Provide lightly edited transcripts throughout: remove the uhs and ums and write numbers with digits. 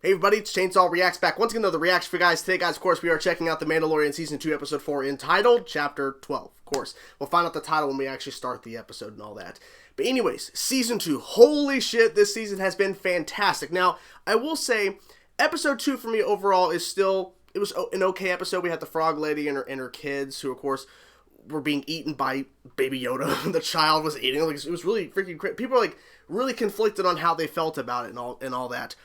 Hey everybody, it's Chainsaw Reacts back once again. Another reaction for you guys. Today, guys, of course, we are checking out the Mandalorian Season 2, Episode 4, entitled Chapter 12. Of course, we'll find out the title when we actually start the episode and all that. But anyways, Season 2. Holy shit, this season has been fantastic. Now, I will say, Episode 2 for me overall is still, it was an okay episode. We had the frog lady and her kids, who, of course, were being eaten by Baby Yoda. The child was eating. Like, it was really freaking crazy. People are, like, really conflicted on how they felt about it and all that.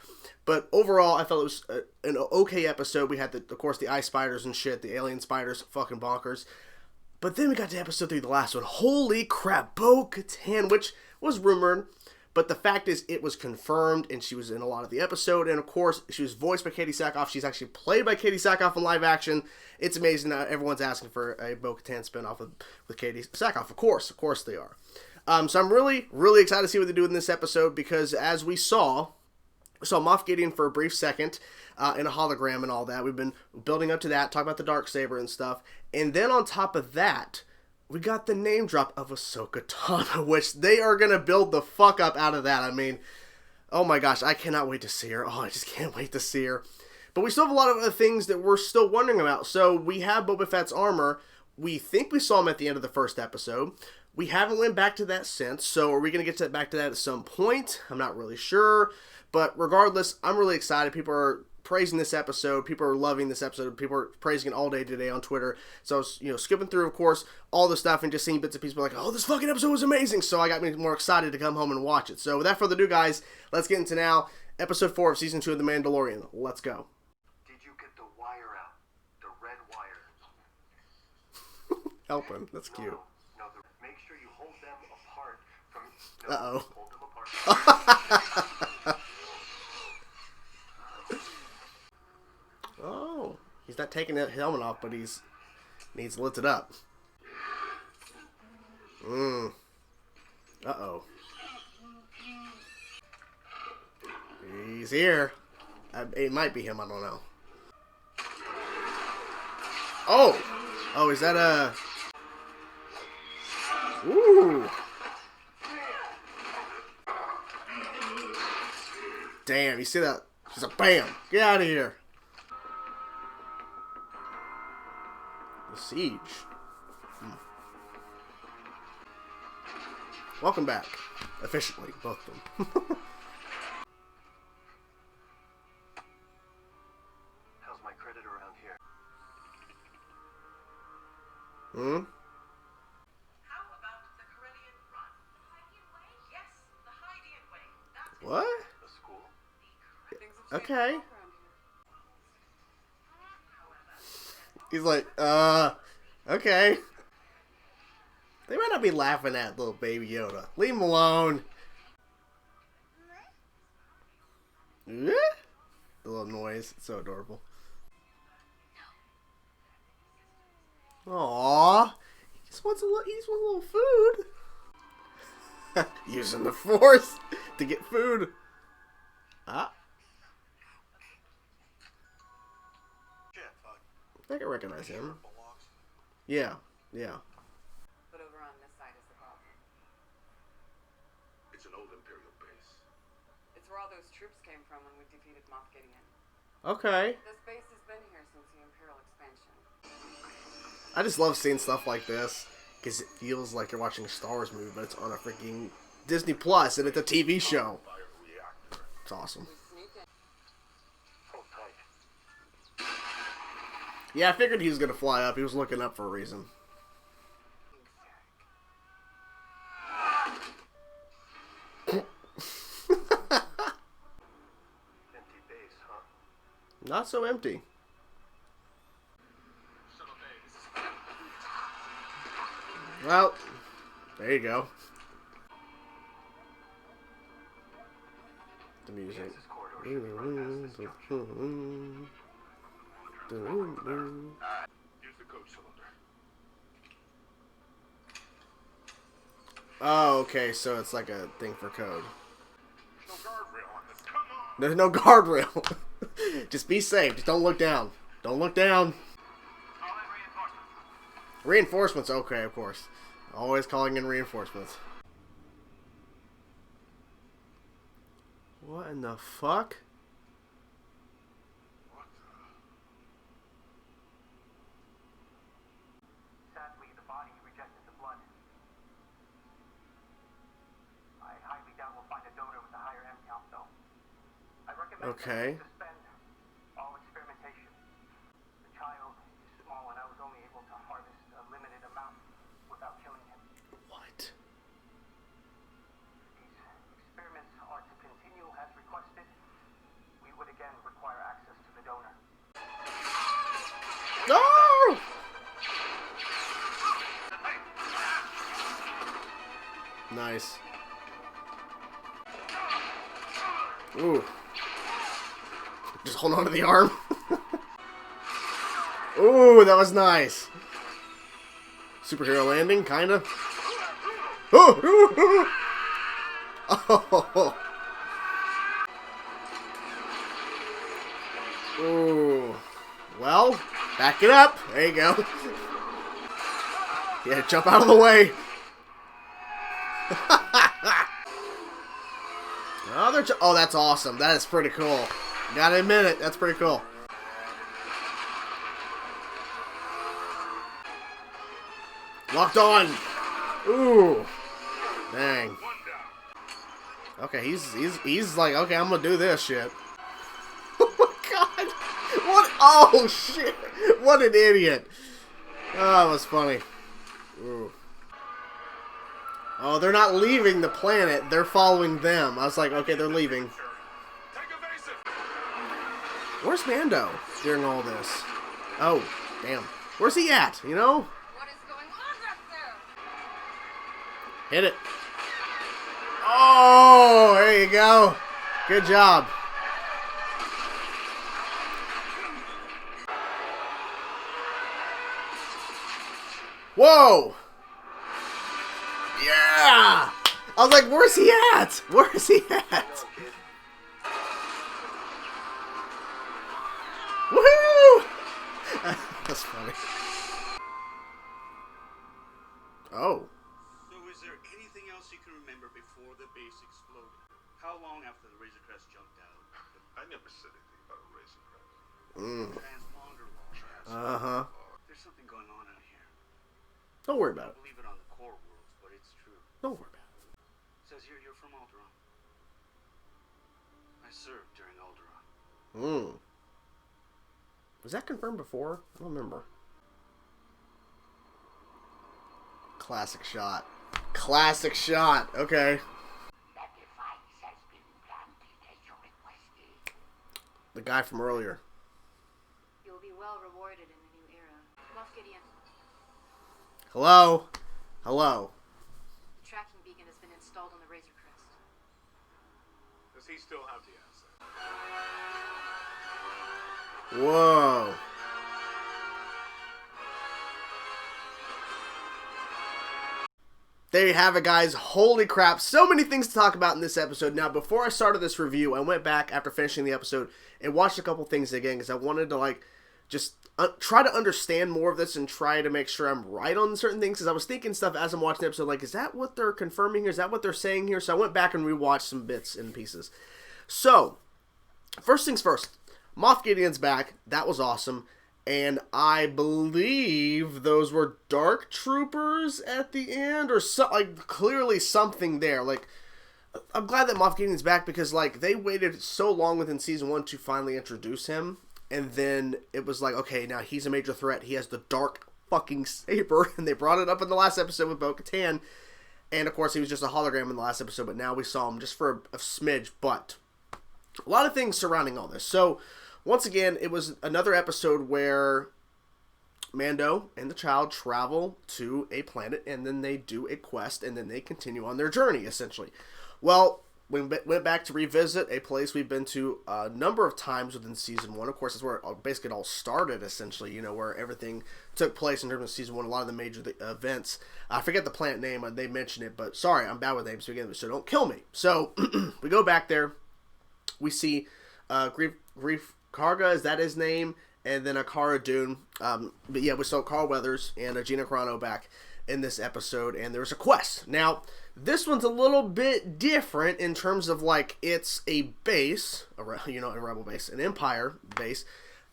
But overall, I felt it was an okay episode. We had, of course, the ice spiders and shit, the alien spiders, fucking bonkers. But then we got to episode 3, the last one. Holy crap, Bo-Katan, which was rumored. But the fact is, it was confirmed, and she was in a lot of the episode. And, of course, she was voiced by Katie Sackhoff. She's actually played by Katie Sackhoff in live action. It's amazing that everyone's asking for a Bo-Katan spinoff with Katie Sackhoff. Of course they are. So I'm really, really excited to see what they do in this episode, because as we saw Moff Gideon for a brief second in a hologram and all that. We've been building up to that, talking about the Darksaber and stuff. And then on top of that, we got the name drop of Ahsoka Tano, which they are going to build the fuck up out of that. I mean, oh my gosh, I cannot wait to see her. Oh, I just can't wait to see her. But we still have a lot of other things that we're still wondering about. So we have Boba Fett's armor. We think we saw him at the end of the first episode. We haven't went back to that since. So are we going to get back to that at some point? I'm not really sure. But regardless, I'm really excited. People are praising this episode. People are loving this episode. People are praising it all day today on Twitter. So I was, skipping through, of course, all the stuff and just seeing bits and pieces. Like, oh, this fucking episode was amazing. So I got me more excited to come home and watch it. So without further ado, guys, let's get into now Episode 4 of Season 2 of The Mandalorian. Let's go. Did you get the wire out? The red wire. Help him. That's cute. No, make sure you hold them apart from... Uh-oh. Hold them apart. Oh, he's not taking that helmet off, but he's needs to lift it up. Uh-oh. He's here. It might be him, I don't know. Oh, is that a... Ooh. Damn, you see that? She's a bam. Get out of here. The siege. Welcome back. Officially, both of them. How's my credit around here? How about the Corellian Run? The Hydean Way? Yes, the Hydean Way. That's What? The school? Okay. He's like, okay. They might not be laughing at little Baby Yoda. Leave him alone. The little noise. It's so adorable. Aww. He just wants a little food. Using the Force to get food. Ah. I can recognize him. Yeah. But over on this side is the problem. It's an old Imperial base. It's where all those troops came from when we defeated Moff Gideon. Okay. This base has been here since the Imperial expansion. I just love seeing stuff like this, because it feels like you're watching a Star Wars movie, but it's on a freaking Disney Plus, and it's a TV show. It's awesome. Hold tight. Yeah, I figured he was going to fly up. He was looking up for a reason. Empty base, huh? Not so empty. Well, there you go. The music. This corridor should be run past this junction. Use the code cylinder. Oh, okay, so it's like a thing for code. No guardrail on this. Come on. There's no guardrail. Just be safe. Just don't look down. Don't look down. Reinforcements, okay, of course. Always calling in reinforcements. What in the fuck? Okay. Suspend all experimentation. The child is small, and I was only able to harvest a limited amount without killing him. What? These experiments are to continue as requested. We would again require access to the donor. No! Nice. Ooh. Just hold on to the arm. Ooh, that was nice. Superhero landing, kinda. Oh! Oh! Ooh. Well, back it up. There you go. Yeah, jump out of the way. Oh, that's awesome. That is pretty cool. Gotta admit it. That's pretty cool. Locked on. Ooh. Dang. Okay, he's like, okay, I'm gonna do this shit. Oh my god. What? Oh shit. What an idiot. Oh, that was funny. Ooh. Oh, they're not leaving the planet. They're following them. I was like, okay, they're leaving. Where's Mando during all this? Oh, damn. Where's he at? You know? What is going on back there? Hit it. Oh, there you go. Good job. Whoa. Yeah. I was like, where's he at? Where's he at? Woohoo! That's funny. Oh. So is there anything else you can remember before the base exploded? How long after the Razor Crest jumped out? I never said anything about a Razor Crest. Transponder launch. Uh-huh. There's something going on out here. Don't worry I about it. don't believe it on the core worlds, but it's true. Don't worry about it. It says here you're from Alderaan. I served during Alderaan. Was that confirmed before? I don't remember. Classic shot. Classic shot. Okay. That device has been planted as you requested. The guy from earlier. You'll be well rewarded in the new era. Moff Gideon, Hello? Hello? the tracking beacon has been installed on the Razor Crest. Does he still have the asset? Whoa. There you have it, guys. Holy crap. So many things to talk about in this episode. Now, before I started this review, I went back after finishing the episode and watched a couple things again because I wanted to, like, just try to understand more of this and try to make sure I'm right on certain things because I was thinking stuff as I'm watching the episode, like, is that what they're confirming here? Is that what they're saying here? So I went back and rewatched some bits and pieces. So, first things first. Moff Gideon's back. That was awesome. And I believe those were Dark Troopers at the end, or like clearly something there. Like, I'm glad that Moff Gideon's back because like they waited so long within season 1 to finally introduce him, and then it was like, okay, now he's a major threat. He has the dark fucking saber, and they brought it up in the last episode with Bo-Katan, and of course he was just a hologram in the last episode, but now we saw him just for a smidge. But a lot of things surrounding all this. So. Once again, it was another episode where Mando and the child travel to a planet, and then they do a quest, and then they continue on their journey, essentially. Well, we went back to revisit a place we've been to a number of times within Season 1. Of course, that's where basically it all started, essentially, you know, where everything took place in terms of Season 1, a lot of the major events. I forget the planet name, they mentioned it, but sorry, I'm bad with names, so don't kill me. So, we go back there, we see Grief Karga, is that his name? And then Cara Dune. But yeah, we saw Carl Weathers and Gina Carano back in this episode, and there's a quest. Now, this one's a little bit different in terms of, like, it's a base, a rebel base, an Empire base,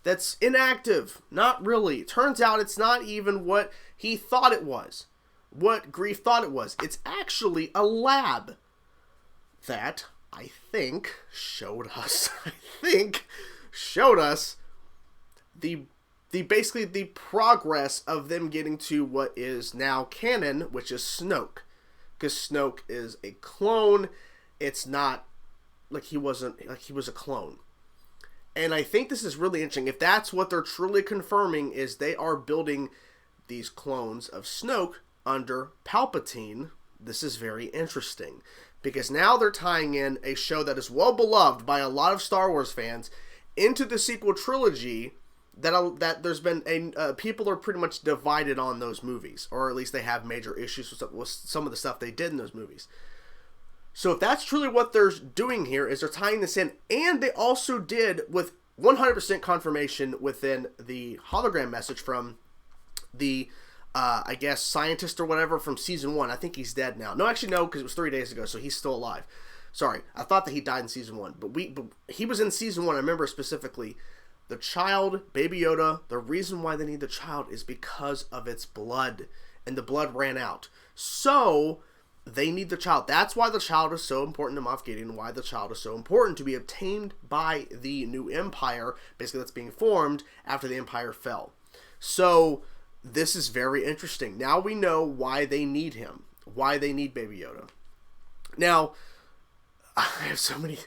that's inactive. Not really. Turns out it's not even what he thought it was. What Grief thought it was. It's actually a lab that I think, showed us the basically the progress of them getting to what is now canon, which is Snoke. Because Snoke is a clone. It's not like he was a clone. And I think this is really interesting. If that's what they're truly confirming, is they are building these clones of Snoke under Palpatine. This is very interesting. Because now they're tying in a show that is well beloved by a lot of Star Wars fans into the sequel trilogy that there's been people are pretty much divided on those movies, or at least they have major issues with some of the stuff they did in those movies. So if that's truly what they're doing here, is they're tying this in, and they also did with 100% confirmation within the hologram message from the I guess scientist or whatever from season 1. I think he's dead now. No, actually no, because it was 3 days ago, so he's still alive. Sorry, I thought that he died in season 1, but he was in season 1. I remember specifically the child, Baby Yoda. The reason why they need the child is because of its blood, and the blood ran out. So they need the child. That's why the child is so important to Moff Gideon, why the child is so important to be obtained by the new empire, basically that's being formed after the empire fell. So this is very interesting. Now we know why they need him, why they need Baby Yoda. Now, I have so many,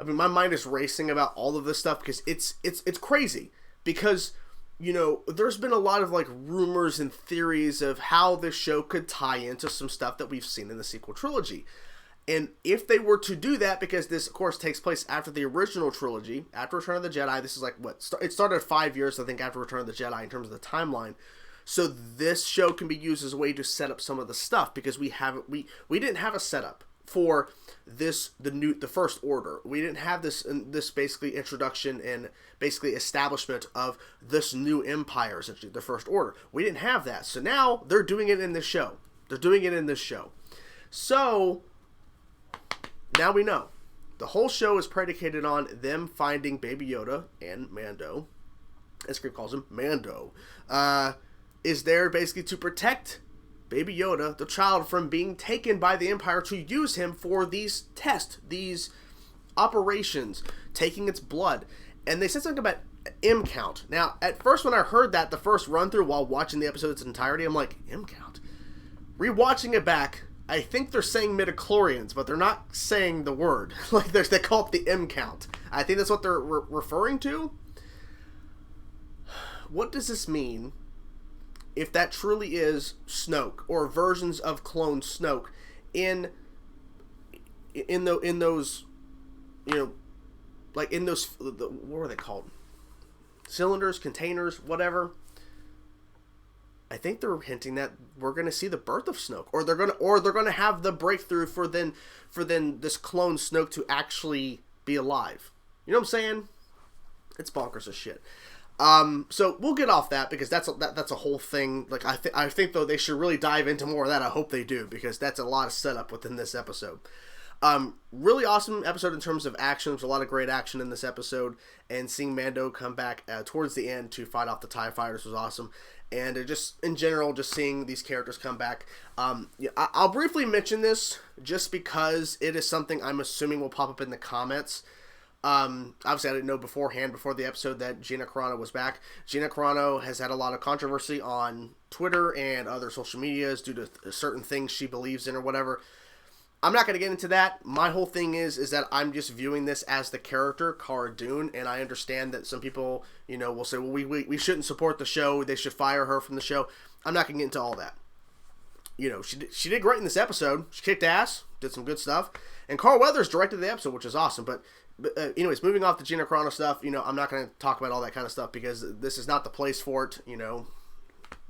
I mean, my mind is racing about all of this stuff because it's crazy. Because, you know, there's been a lot of like rumors and theories of how this show could tie into some stuff that we've seen in the sequel trilogy. And if they were to do that, because this, of course, takes place after the original trilogy, after Return of the Jedi, this is like, it started 5 years, I think, after Return of the Jedi in terms of the timeline. So this show can be used as a way to set up some of the stuff, because we didn't have a setup for the First Order. We didn't have this basically introduction and basically establishment of this new empire, essentially, the First Order. We didn't have that. So now they're doing it in this show. So now we know. The whole show is predicated on them finding Baby Yoda and Mando, as Script calls him, Mando, is there basically to protect Baby Yoda, the child, from being taken by the Empire to use him for these tests, these operations, taking its blood. And they said something about M count. Now, at first when I heard that, the first run through while watching the episode in its entirety, I'm like, M count? Rewatching it back, I think they're saying midichlorians, but they're not saying the word. Like, they call it the M count. I think that's what they're referring to. What does this mean if that truly is Snoke, or versions of clone Snoke in those, you know, like in those, what were they called? Cylinders, containers, whatever. I think they're hinting that we're going to see the birth of Snoke, or they're going to have the breakthrough for then this clone Snoke to actually be alive. You know what I'm saying? It's bonkers as shit. So we'll get off that, because that's a whole thing. Like, I think though they should really dive into more of that. I hope they do, because that's a lot of setup within this episode. Really awesome episode in terms of action. There's a lot of great action in this episode, and seeing Mando come back towards the end to fight off the TIE fighters was awesome. And just in general, just seeing these characters come back. Yeah, I'll briefly mention this just because it is something I'm assuming will pop up in the comments. Obviously I didn't know beforehand, before the episode, that Gina Carano was back. Gina Carano has had a lot of controversy on Twitter and other social medias due to certain things she believes in or whatever. I'm not going to get into that. My whole thing is that I'm just viewing this as the character, Cara Dune, and I understand that some people, you know, will say, well, we shouldn't support the show, they should fire her from the show. I'm not going to get into all that. You know, she did great in this episode. She kicked ass, did some good stuff, and Carl Weathers directed the episode, which is awesome. But anyways, moving off the Gina Carano stuff, you know, I'm not going to talk about all that kind of stuff, because this is not the place for it, you know.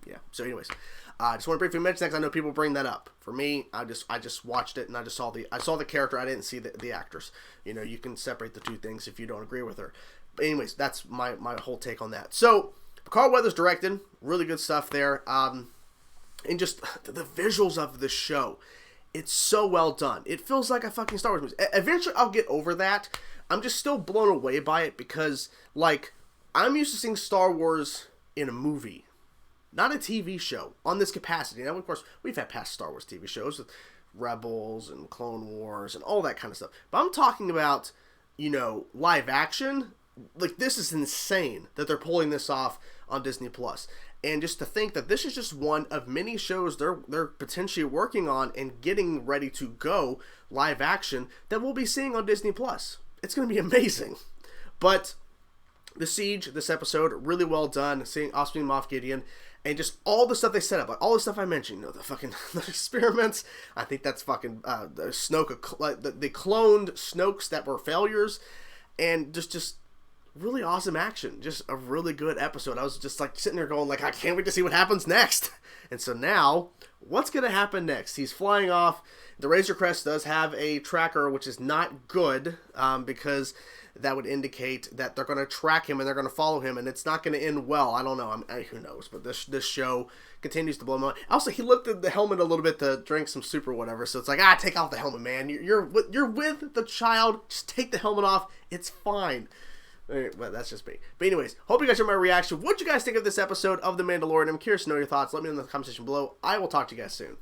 Yeah, so anyways, I just want to briefly mention that, because I know people bring that up. For me, I just watched it, and I saw the character. I didn't see the actors. You know, you can separate the two things if you don't agree with her. But anyways, that's my whole take on that. So Carl Weathers directed, really good stuff there. And just the visuals of the show, it's so well done. It feels like a fucking Star Wars movie. Eventually, I'll get over that. I'm just still blown away by it, because, like, I'm used to seeing Star Wars in a movie, not a TV show, on this capacity. Now, of course, we've had past Star Wars TV shows with Rebels and Clone Wars and all that kind of stuff. But I'm talking about, live action. Like, this is insane that they're pulling this off on Disney Plus. And just to think that this is just one of many shows they're potentially working on and getting ready to go live action that we'll be seeing on Disney Plus. It's going to be amazing. But The Siege, this episode, really well done. Seeing Osprey and Moff Gideon and just all the stuff they set up, like all the stuff I mentioned, the fucking the experiments. I think that's fucking the Snoke, the cloned Snokes that were failures, and just really awesome action. Just a really good episode. I was just like sitting there going like, I can't wait to see what happens next. And so now, what's going to happen next? He's flying off. The Razor Crest does have a tracker, which is not good, because that would indicate that they're going to track him and they're going to follow him, and it's not going to end well. I don't know. Who knows? But this show continues to blow my mind. Also, he lifted the helmet a little bit to drink some soup or whatever, so it's like, take off the helmet, man. You're with the child. Just take the helmet off. It's fine. Well, that's just me. But anyways, hope you guys enjoyed my reaction. What did you guys think of this episode of The Mandalorian? I'm curious to know your thoughts. Let me know in the comment section below. I will talk to you guys soon.